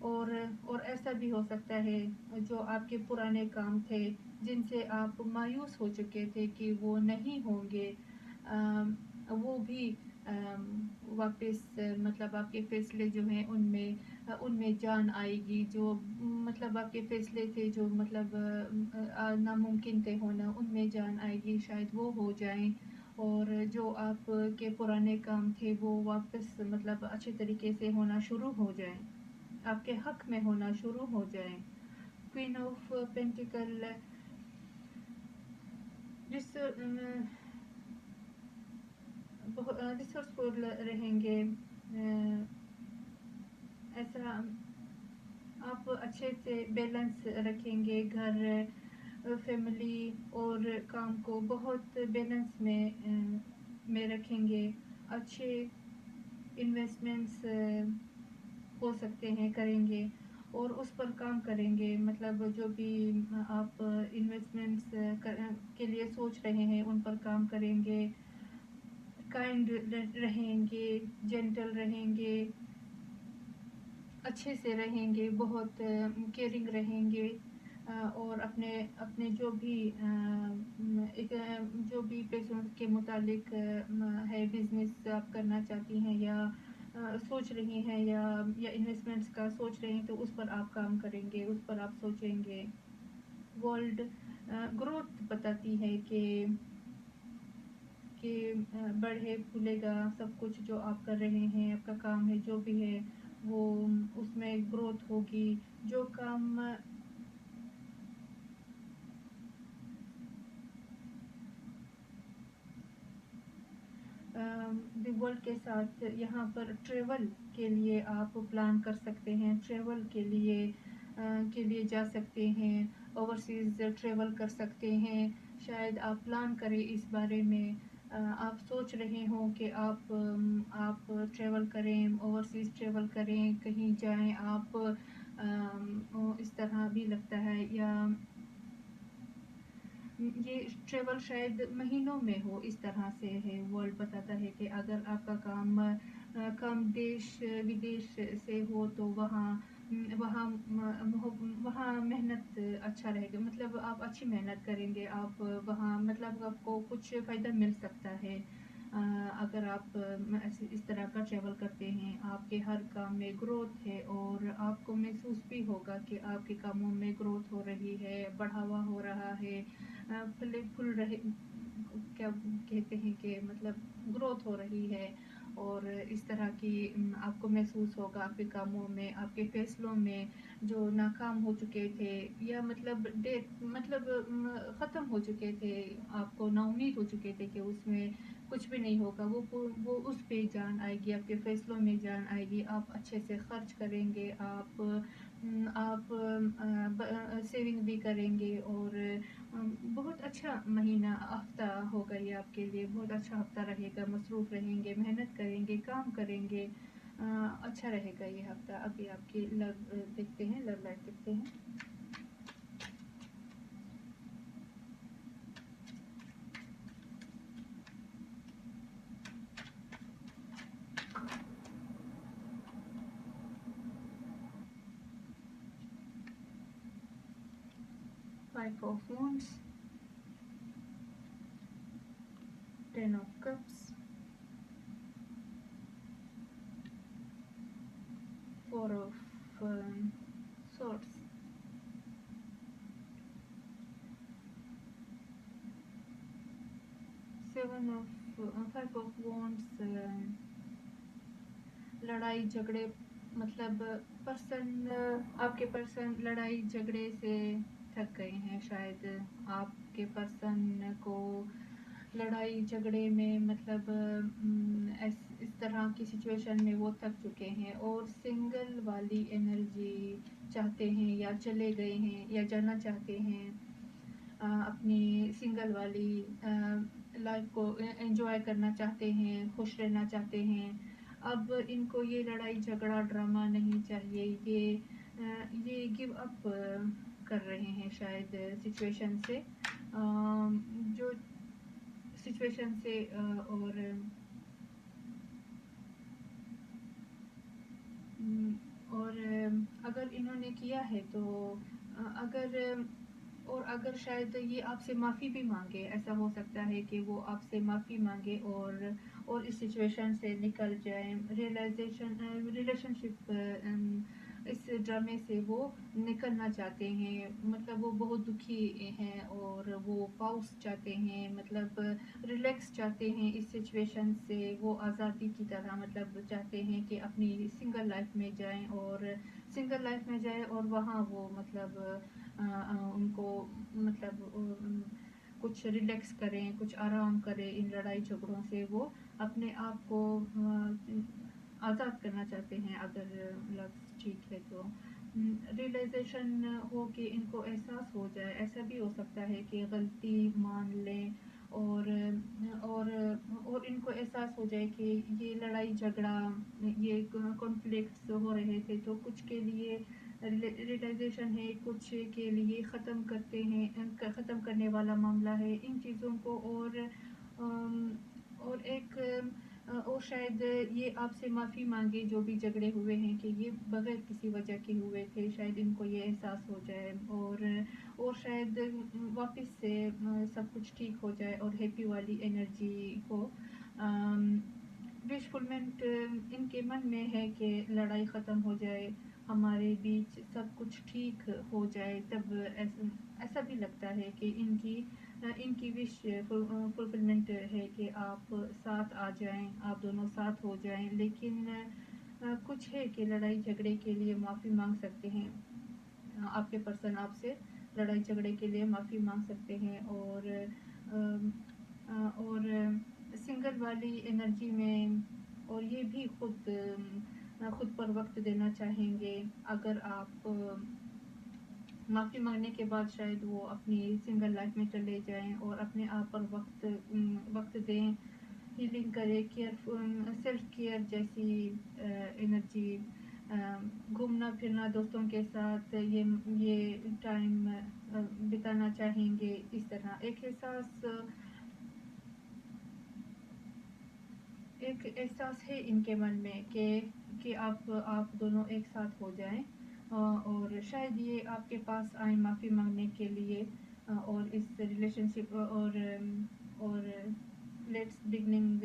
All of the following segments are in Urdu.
اور ایسا بھی ہو سکتا ہے جو آپ کے پرانے کام تھے جن سے آپ مایوس ہو چکے تھے کہ وہ نہیں ہوں گے، وہ بھی واپس مطلب آپ کے فیصلے جو ہیں ان میں جان آئے گی، جو مطلب آپ کے فیصلے تھے جو مطلب ناممکن تھے ہونا، ان میں جان آئے گی، شاید وہ ہو جائیں، اور جو آپ کے پرانے کام تھے وہ واپس مطلب اچھے طریقے سے ہونا شروع ہو جائیں، آپ کے حق میں ہونا شروع ہو جائیں۔ کوئین آف پینٹیکل ریسورسفل رہیں گے، ایسا آپ اچھے سے بیلنس رکھیں گے، گھر، فیملی اور کام کو بہت بیلنس میں رکھیں گے، اچھے انویسٹمنٹس ہو سکتے ہیں کریں گے، اور اس پر کام کریں گے، مطلب جو بھی آپ انویسٹمنٹس کے لیے سوچ رہے ہیں ان پر کام کریں گے، کائنڈ رہیں گے، جینٹل رہیں گے، اچھے سے رہیں گے، بہت کیئرنگ رہیں گے، اور اپنے جو بھی پیسوں کے متعلق ہے، بزنس آپ کرنا چاہتی ہیں یا سوچ رہی ہیں یا انویسٹمنٹس کا سوچ رہے ہیں تو اس پر آپ کام کریں گے، اس پر آپ سوچیں گے۔ ورلڈ گروتھ بتاتی ہے کہ بڑھے پھولے گا سب کچھ جو آپ کر رہے ہیں، آپ کا کام ہے جو بھی ہے وہ اس میں گروتھ ہوگی، جو کام دی ورلڈ کے ساتھ یہاں پر ٹریول کے لیے آپ پلان کر سکتے ہیں، ٹریول کے لیے جا سکتے ہیں، اوورسیز ٹریول کر سکتے ہیں، شاید آپ پلان کریں اس بارے میں، آپ سوچ رہے ہوں کہ آپ ٹریول کریں، اوورسیز ٹریول کریں، کہیں جائیں آپ، اس طرح بھی لگتا ہے، یا یہ ٹریول شاید مہینوں میں ہو، اس طرح سے ہے، ورلڈ بتاتا ہے کہ اگر آپ کا کام دیش ودیش سے ہو تو وہاں محنت اچھا رہے گا، مطلب آپ اچھی محنت کریں گے، آپ وہاں مطلب آپ کو کچھ فائدہ مل سکتا ہے، اگر آپ اس طرح کا ٹریول کرتے ہیں، آپ کے ہر کام میں گروتھ ہے، اور آپ کو محسوس بھی ہوگا کہ آپ کے کاموں میں گروتھ ہو رہی ہے، بڑھاوا ہو رہا ہے، پھل رہے، کیا کہتے ہیں کہ مطلب گروتھ ہو رہی ہے، اور اس طرح کی آپ کو محسوس ہوگا آپ کے کاموں میں، آپ کے فیصلوں میں، جو ناکام ہو چکے تھے یا مطلب ختم ہو چکے تھے، آپ کو نا امید ہو چکے تھے کہ اس میں کچھ بھی نہیں ہوگا، وہ اس پہ جان آئے گی، آپ کے فیصلوں میں جان آئے گی، آپ اچھے سے خرچ کریں گے، آپ سیونگ بھی کریں گے، اور بہت اچھا مہینہ ہفتہ ہوگا یہ آپ کے لیے، بہت اچھا ہفتہ رہے گا، مصروف رہیں گے، محنت کریں گے، کام کریں گے، اچھا رہے گا یہ ہفتہ۔ ابھی آپ کی لو دیکھتے ہیں، لو لائف دیکھتے ہیں۔ Five of Wands, Ten of Cups, Four of Swords, Five of Wands، لڑائی جھگڑے، مطلب آپ کے پرسن لڑائی جھگڑے سے تھک گئے ہیں، شاید آپ کے پرسن کو لڑائی جھگڑے میں مطلب اس طرح کی سچویشن میں وہ تھک چکے ہیں، اور سنگل والی انرجی چاہتے ہیں، یا چلے گئے ہیں یا جانا چاہتے ہیں، اپنی سنگل والی لائف کو انجوائے کرنا چاہتے ہیں، خوش رہنا چاہتے ہیں۔ اب ان کو یہ لڑائی جھگڑا ڈرامہ نہیں چاہیے، یہ گیو اپ کر رہے ہیں شاید سچویشن سے، جو سچویشن سے، اور اگر انہوں نے کیا ہے تو اگر شاید یہ آپ سے معافی بھی مانگے، ایسا ہو سکتا ہے کہ وہ آپ سے معافی مانگے اور اس سچویشن سے نکل جائیں، ریلیشن شپ اس ڈرامے سے وہ نکلنا چاہتے ہیں، مطلب وہ بہت دکھی ہیں اور وہ پاؤس چاہتے ہیں، مطلب ریلیکس چاہتے ہیں اس سچویشن سے، وہ آزادی کی طرح مطلب چاہتے ہیں کہ اپنی سنگل لائف میں جائیں اور وہاں وہ مطلب ان کو مطلب کچھ ریلیکس کریں، کچھ آرام کریں، ان لڑائی جھگڑوں سے وہ اپنے آپ کو آزاد کرنا چاہتے ہیں، اگر لفظ ٹھیک ہے تو ریئلائزیشن ہو کہ ان کو احساس ہو جائے، ایسا بھی ہو سکتا ہے کہ غلطی مان لیں اور ان کو احساس ہو جائے کہ یہ لڑائی جھگڑا، یہ کانفلکٹس ہو رہے تھے تو کچھ کے لیے ریئلائزیشن ہے، کچھ کے لیے ختم کرنے والا معاملہ ہے ان چیزوں کو، اور شاید یہ آپ سے معافی مانگے جو بھی جھگڑے ہوئے ہیں کہ یہ بغیر کسی وجہ کے ہوئے تھے، شاید ان کو یہ احساس ہو جائے اور شاید واپس سے سب کچھ ٹھیک ہو جائے اور ہیپی والی انرجی ہو۔ وش فلمنٹ ان کے من میں ہے کہ لڑائی ختم ہو جائے، ہمارے بیچ سب کچھ ٹھیک ہو جائے، تب ایسا بھی لگتا ہے کہ ان کی وش فلفلمنٹ ہے کہ آپ ساتھ آ جائیں، آپ دونوں ساتھ ہو جائیں، لیکن کچھ ہے کہ لڑائی جھگڑے کے لیے معافی مانگ سکتے ہیں، آپ کے پرسن آپ سے لڑائی جھگڑے کے لیے معافی مانگ سکتے ہیں اور سنگل والی انرجی میں، اور یہ بھی خود پر وقت دینا چاہیں گے، اگر آپ معافی مانگنے کے بعد شاید وہ اپنی سنگل لائف میں چلے جائیں اور اپنے آپ پر وقت دیں، ہیلنگ کرے، سیلف کیئر جیسی انرجی، گھومنا پھرنا دوستوں کے ساتھ یہ ٹائم بتانا چاہیں گے، اس طرح ایک احساس ہے ان کے من میں کہ آپ دونوں ایک ساتھ ہو جائیں، اور شاید یہ آپ کے پاس آئیں معافی مانگنے کے لیے، اور اس ریلیشن شپ اور لیٹس بگننگ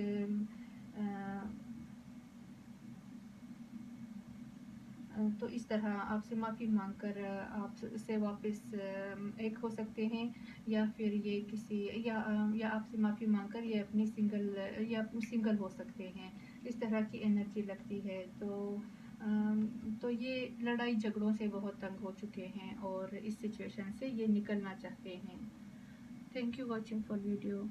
تو اس طرح آپ سے معافی مانگ کر آپ سے واپس ایک ہو سکتے ہیں، یا پھر یا آپ سے معافی مانگ کر یہ اپنی سنگل ہو سکتے ہیں، اس طرح کی انرجی لگتی ہے۔ تو یہ لڑائی جھگڑوں سے بہت تنگ ہو چکے ہیں اور اس سچویشن سے یہ نکلنا چاہتے ہیں۔ Thank you watching for video.